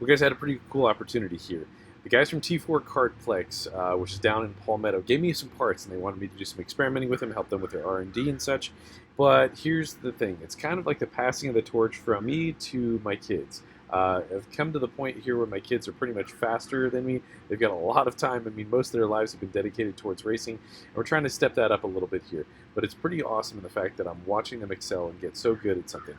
We guys had a pretty cool opportunity here. The guys from T4 KART Plex, which is down in Palmetto, gave me some parts, and they wanted me to do some experimenting with them, help them with their R&D and such. But here's the thing. It's kind of like the passing of the torch from me to my kids. I've come to the point here where my kids are pretty much faster than me. They've got a lot of time. I mean, most of their lives have been dedicated towards racing, and we're trying to step that up a little bit here. But it's pretty awesome in the fact that I'm watching them excel and get so good at something.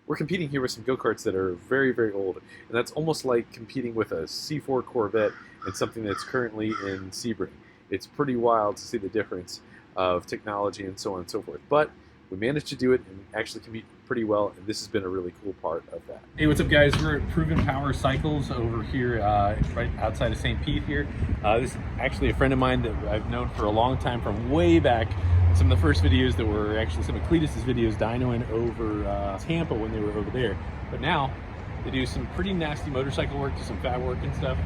We're competing here with some go-karts that are very, very old, and that's almost like competing with a C4 Corvette and something that's currently in Sebring. It's pretty wild to see the difference of technology and so on and so forth. But we managed to do it and actually compete pretty well, and this has been a really cool part of that. Hey, what's up guys? We're at Proven Power Cycles over here right outside of St. Pete here. This is actually a friend of mine that I've known for a long time from way back. Some of the first videos that were actually some of Cletus's videos dynoing over Tampa when they were over there. But now they do some pretty nasty motorcycle work, do some fat work and stuff.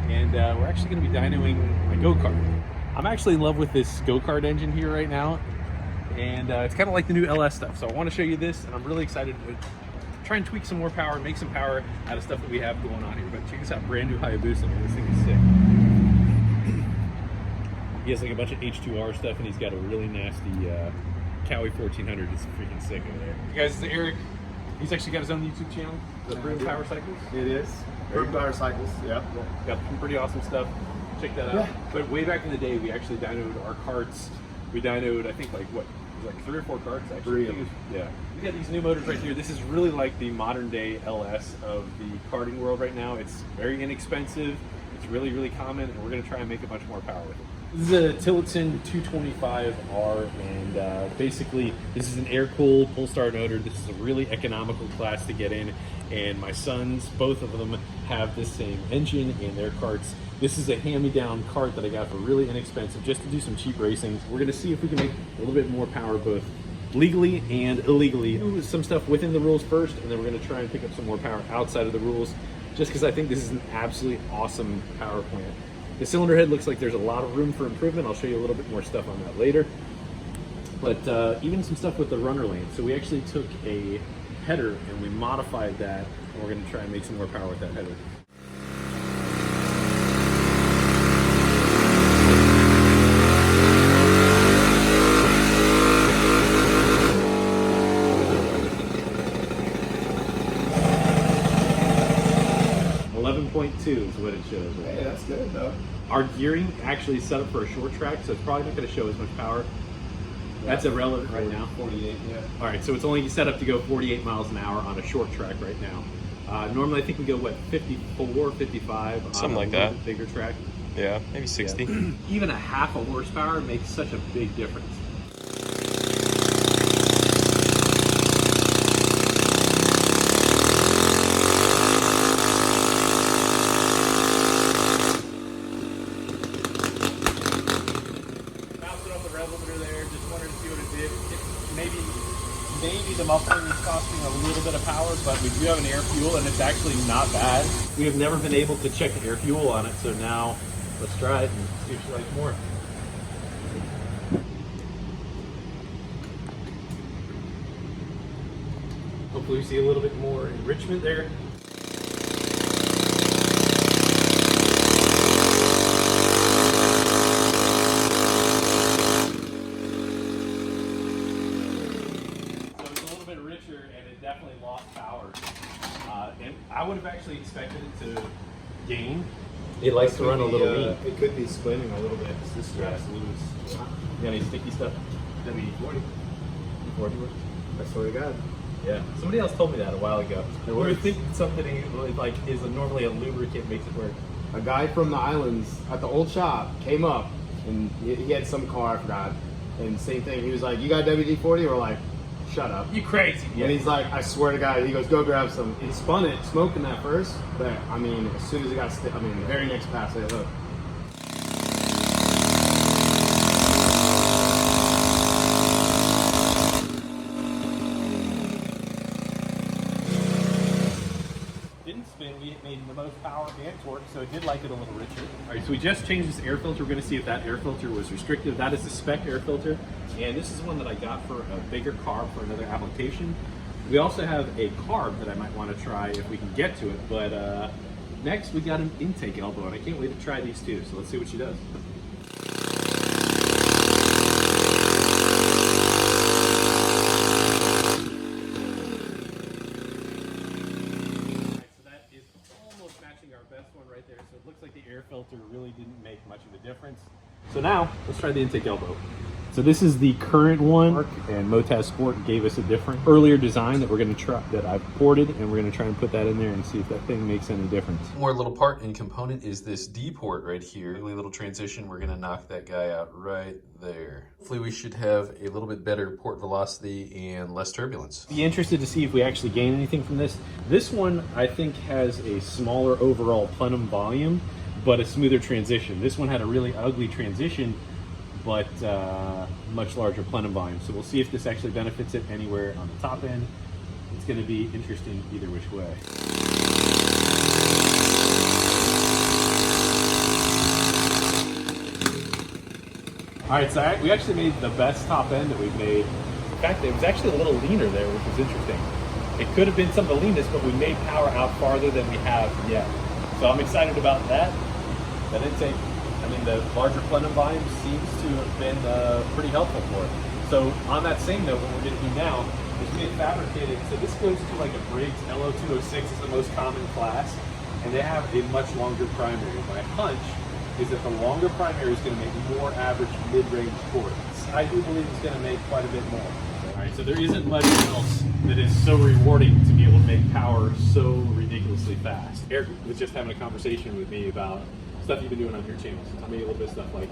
And we're actually going to be dynoing a go-kart. I'm actually in love with this go-kart engine here right now. And it's kind of like the new LS stuff. So I want to show you this, and I'm really excited to try and tweak some more power, make some power out of stuff that we have going on here. But check this out, brand new Hayabusa. This thing is sick. He has like a bunch of H2R stuff, and he's got a really nasty Cowie 1400. It's freaking sick over there. You guys, this is Eric. He's actually got his own YouTube channel, the Proven Power Cycles. It is. Proven Power Cycles, yeah. Got some pretty awesome stuff. Check that out. Yeah. But way back in the day, we actually dynoed our karts. We dynoed, I think, like what? It was like 3 or 4 karts actually. 3 of them. Yeah. We got these new motors right here. This is really like the modern day LS of the karting world right now. It's very inexpensive. It's really, really common, and we're going to try and make a bunch more power with it. This is a Tilotson 225R, and basically this is an air-cooled Polestar motor. This is a really economical class to get in, and my sons, both of them, have this same engine in their karts. This is a hand-me-down kart that I got for really inexpensive, just to do some cheap racing. We're gonna see if we can make a little bit more power, both legally and illegally. Do some stuff within the rules first, and then we're gonna try and pick up some more power outside of the rules, just because I think this is an absolutely awesome power plant. The cylinder head looks like there's a lot of room for improvement. I'll show you a little bit more stuff on that later. But even some stuff with the runner lane. So we actually took a header and we modified that, and we're gonna try and make some more power with that header. Is what it shows. Right? Hey, that's good though. Our gearing actually is set up for a short track, so it's probably not going to show as much power. Yeah, that's irrelevant right now. 48, yeah. All right, so it's only set up to go 48 miles an hour on a short track right now. Normally I think we go, what, 54, 55? Something like that. Bigger track. Yeah, maybe 60. Yeah. Even a half a horsepower makes such a big difference. Maybe the muffling is costing a little bit of power, but we do have an air fuel, and it's actually not bad. We have never been able to check the air fuel on it, so now let's try it and see if she likes more. Hopefully we see a little bit more enrichment there. And it definitely lost power. And I would have actually expected it to gain. It likes to run a little lean. It could be spinning a little bit. This strap's loose. You got any sticky stuff? WD-40. 40. I swear to God. Yeah. Somebody else told me that a while ago. We were thinking something like is normally a lubricant makes it work. A guy from the islands at the old shop came up, and he had some car, I forgot. And same thing, he was like, "You got WD-40?" We're like, "Shut up. You crazy." Yeah. And he's like, "I swear to God," he goes, "Go grab some." He spun it, smoking that first, but I mean, as soon as it got, the very next pass, I look. Didn't spin, we made the most power and torque, so it did like it a little richer. All right, so we just changed this air filter. We're gonna see if that air filter was restrictive. That is the spec air filter. And this is one that I got for a bigger carb for another application. We also have a carb that I might want to try if we can get to it, but Next, we got an intake elbow, and I can't wait to try these too. So let's see what she does. Best one right there. So it looks like the air filter really didn't make much of a difference. So now let's try the intake elbow. So this is the current one, and Motaz Sport gave us a different earlier design that we're going to try, that I've ported, and we're going to try and put that in there and see if that thing makes any difference. One more little part and component is this D port right here. Really little transition. We're going to knock that guy out right there. Hopefully we should have a little bit better port velocity and less turbulence. Be interested to see if we actually gain anything from this. This one I think has a smaller overall plenum volume, but a smoother transition. This one had a really ugly transition, but much larger plenum volume. So we'll see if this actually benefits it anywhere on the top end. It's going to be interesting either which way. All right, so we actually made the best top end that we've made. In fact, it was actually a little leaner there, which was interesting. It could have been some of the leanness, but we made power out farther than we have yet. So I'm excited about that. That intake, I mean, the larger plenum volume seems to have been pretty helpful for it. So on that same note, what we're going to do now is we had fabricated, so this goes to like a Briggs LO206 is the most common class, and they have a much longer primary. My hunch is that the longer primary is going to make more average mid-range torque. I do believe it's going to make quite a bit more. All right, so there isn't much else that is so rewarding to be able to make power so ridiculously fast. Eric was just having a conversation with me about stuff you've been doing on your channel. So tell me a little bit of stuff like.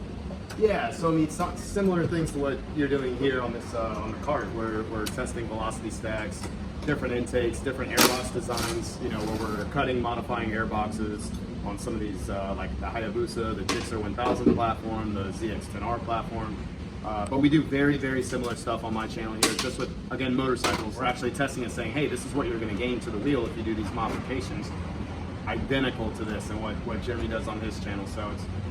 Yeah, so I mean, similar things to what you're doing here on this on the KART, where we're testing velocity stacks, different intakes, different airbox designs. You know, where we're cutting, modifying airboxes on some of these, like the Hayabusa, the Gixxer 1000 platform, the ZX10R platform. But we do very, very similar stuff on my channel here, just with, again, motorcycles. We're actually testing and saying, hey, this is what you're going to gain to the wheel if you do these modifications. Identical to this and what Jeremy does on his channel. So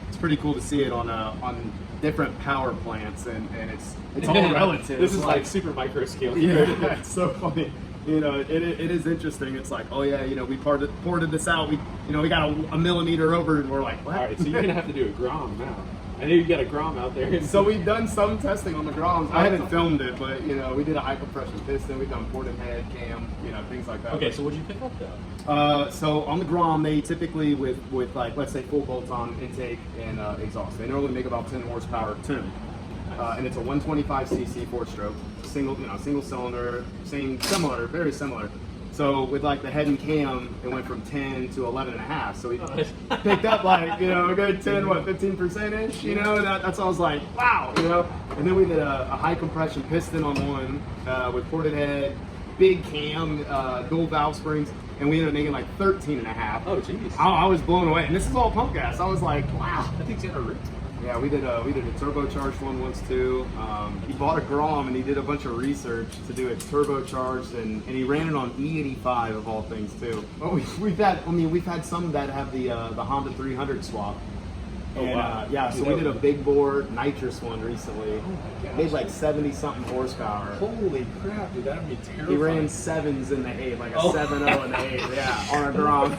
it's pretty cool to see it on different power plants, and it's all relative. This is like super micro scale. Yeah, it's so funny. You know, it is interesting. It's like, oh yeah, you know, we ported this out. We got a millimeter over, and we're like, what? All right, so you're gonna have to do a Grom now. I know you got a Grom out there. So we've done some testing on the Groms. I haven't filmed it, but you know, we did a high compression piston. We've done ported head, cam, you know, things like that. Okay, so what did you pick up though? So on the Grom, they typically with like, let's say full bolt-on intake and exhaust, they normally make about 10 horsepower tune. And it's a 125cc four-stroke, single cylinder, similar, very similar. So with like the head and cam, it went from 10 to 11.5. So we picked up like, you know, a good 10, 15%-ish, you know, that's all I was like, wow, you know. And then we did a high compression piston on one with ported head, big cam, dual valve springs, and we ended up making like 13.5. Oh, jeez. I was blown away. And this is all pump gas. I was like, wow. That thing's got a rip. Yeah, we did a turbocharged one once too. He bought a Grom and he did a bunch of research to do it turbocharged, and he ran it on E85 of all things too. But we've had some that have the Honda 300 swap. And, wow. Yeah, so we did a big bore nitrous one recently. Oh my gosh. Made like 70-something horsepower. Holy crap, dude, that would be terrifying. He ran 7s in the 8, like a 7.0 in the 8, yeah, on a Grom.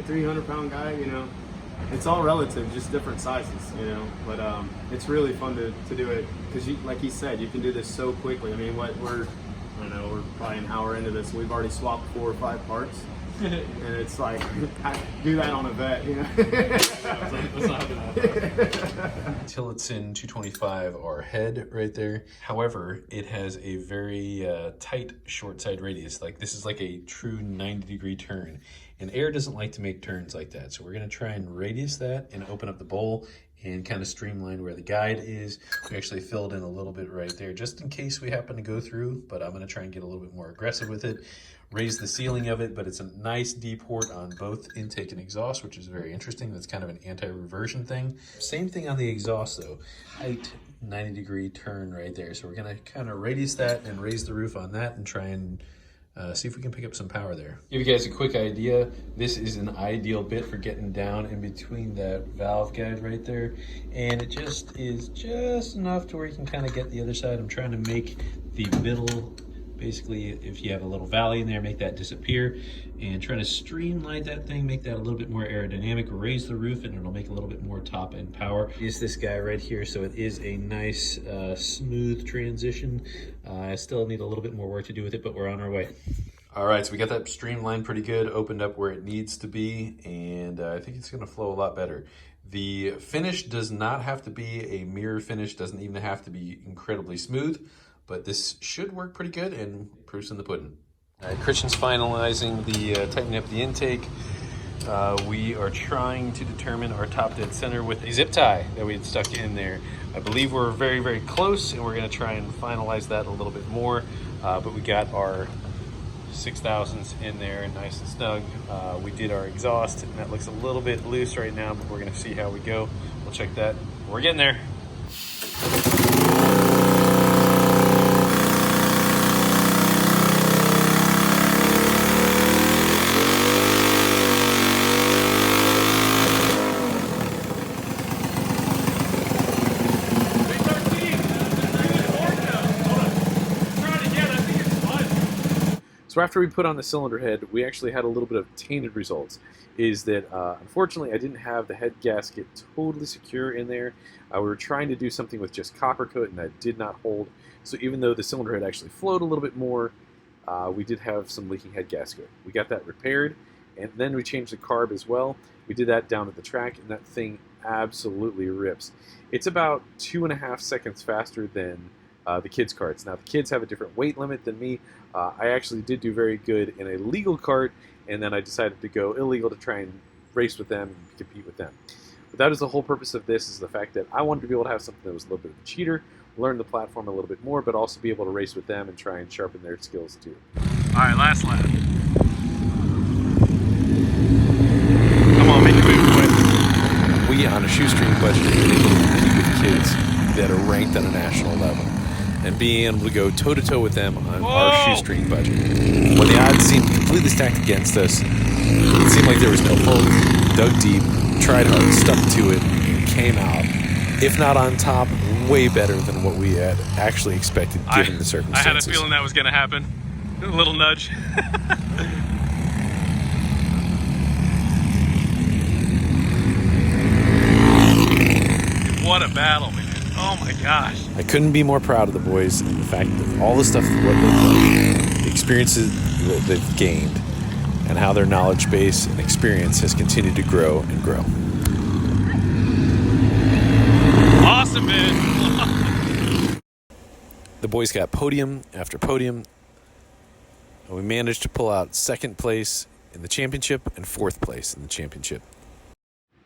300-pound guy, you know. It's all relative, just different sizes, you know. But it's really fun to do it because, like he said, you can do this so quickly. I mean, we're probably an hour into this. We've already swapped 4 or 5 parts, and it's like do that on a vet, you know. That's not gonna happen. Tilotson 225R head right there. However, it has a very tight short side radius. Like this is like a true 90-degree turn. And air doesn't like to make turns like that. So we're gonna try and radius that and open up the bowl and kind of streamline where the guide is. We actually filled in a little bit right there just in case we happen to go through, but I'm gonna try and get a little bit more aggressive with it. Raise the ceiling of it, but it's a nice D port on both intake and exhaust, which is very interesting. That's kind of an anti-reversion thing. Same thing on the exhaust though. Height, 90-degree turn right there. So we're gonna kind of radius that and raise the roof on that and try and see if we can pick up some power there. Give you guys a quick idea. This is an ideal bit for getting down in between that valve guide right there. And it just is just enough to where you can kind of get the other side. I'm trying to make the middle Basically, if you have a little valley in there, make that disappear and try to streamline that thing, make that a little bit more aerodynamic, raise the roof, and it'll make a little bit more top end power. Use this guy right here so it is a nice smooth transition. I still need a little bit more work to do with it, but we're on our way. All right, so we got that streamlined pretty good, opened up where it needs to be, and I think it's gonna flow a lot better. The finish does not have to be a mirror finish, doesn't even have to be incredibly smooth, but this should work pretty good, and proof's in the pudding. All right, Christian's finalizing the tightening up the intake. We are trying to determine our top dead center with a zip tie that we had stuck in there. I believe we're very, very close, and we're gonna try and finalize that a little bit more, but we got our 6,000s in there nice and snug. We did our exhaust, and that looks a little bit loose right now, but we're gonna see how we go. We'll check that. We're getting there. So after we put on the cylinder head, we actually had a little bit of tainted results. Is that unfortunately I didn't have the head gasket totally secure in there. We were trying to do something with just copper coat, and that did not hold. So even though the cylinder head actually flowed a little bit more, we did have some leaking head gasket. We got that repaired, and then we changed the carb as well. We did that down at the track, and that thing absolutely rips. It's about 2.5 seconds faster than the kids' karts. Now, the kids have a different weight limit than me. I actually did do very good in a legal kart, and then I decided to go illegal to try and race with them and compete with them. But that is the whole purpose of this, is the fact that I wanted to be able to have something that was a little bit of a cheater, learn the platform a little bit more, but also be able to race with them and try and sharpen their skills too. All right, last lap. Come on, make it move quick. We, on a shoestring budget, have been able to compete with kids that are ranked on a national level, and being able to go toe-to-toe with them on our shoestring budget. When the odds seemed completely stacked against us, it seemed like there was no hope. Dug deep, tried hard, stuck to it, and came out, if not on top, way better than what we had actually expected given the circumstances. I had a feeling that was going to happen. A little nudge. What a battle, man. Oh my gosh. I couldn't be more proud of the boys and the fact that all the stuff, what they've done, the experiences that they've gained, and how their knowledge base and experience has continued to grow and grow. Awesome, man. The boys got podium after podium, and we managed to pull out second place in the championship and fourth place in the championship.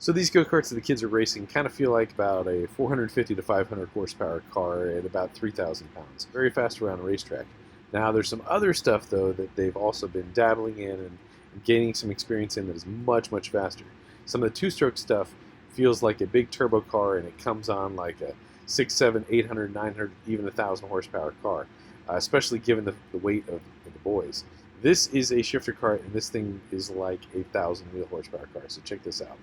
So these go-karts that the kids are racing kind of feel like about a 450 to 500 horsepower car at about 3,000 pounds. Very fast around a racetrack. Now there's some other stuff though that they've also been dabbling in and gaining some experience in that is much, much faster. Some of the two-stroke stuff feels like a big turbo car, and it comes on like a 6, 7, 800, 900, even 1,000 horsepower car, especially given the weight of the boys. This is a shifter kart, and this thing is like a 1,000 wheel horsepower car, so check this out.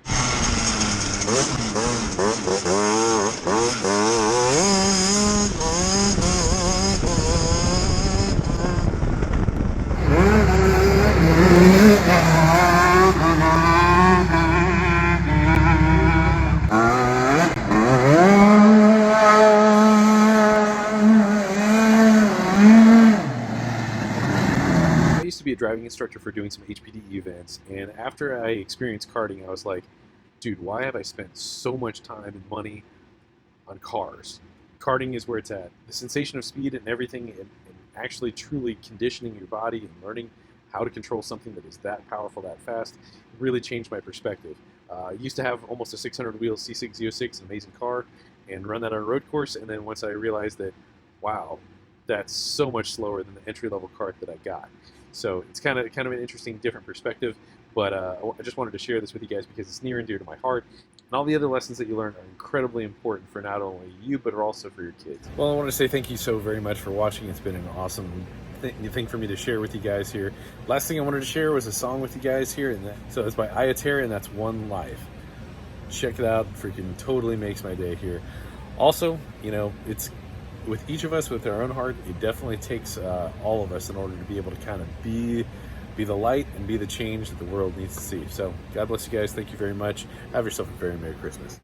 Be a driving instructor for doing some HPDE events, and after I experienced karting, I was like, dude, why have I spent so much time and money on cars? Karting is where it's at. The sensation of speed and everything, and actually truly conditioning your body and learning how to control something that is that powerful, that fast, really changed my perspective. I used to have almost a 600 wheel C6 Z06, an amazing car, and run that on a road course, and then once I realized that, wow, that's so much slower than the entry-level kart that I got. So it's kind of an interesting, different perspective, but I just wanted to share this with you guys because it's near and dear to my heart. And all the other lessons that you learn are incredibly important for not only you, but also for your kids. Well, I want to say thank you so very much for watching. It's been an awesome thing for me to share with you guys here. Last thing I wanted to share was a song with you guys here, and so it's by Ayaterra, and that's One Life. Check it out. Freaking totally makes my day here. Also, you know, it's with each of us, with our own heart, it definitely takes all of us in order to be able to kind of be the light and be the change that the world needs to see. So God bless you guys. Thank you very much. Have yourself a very Merry Christmas.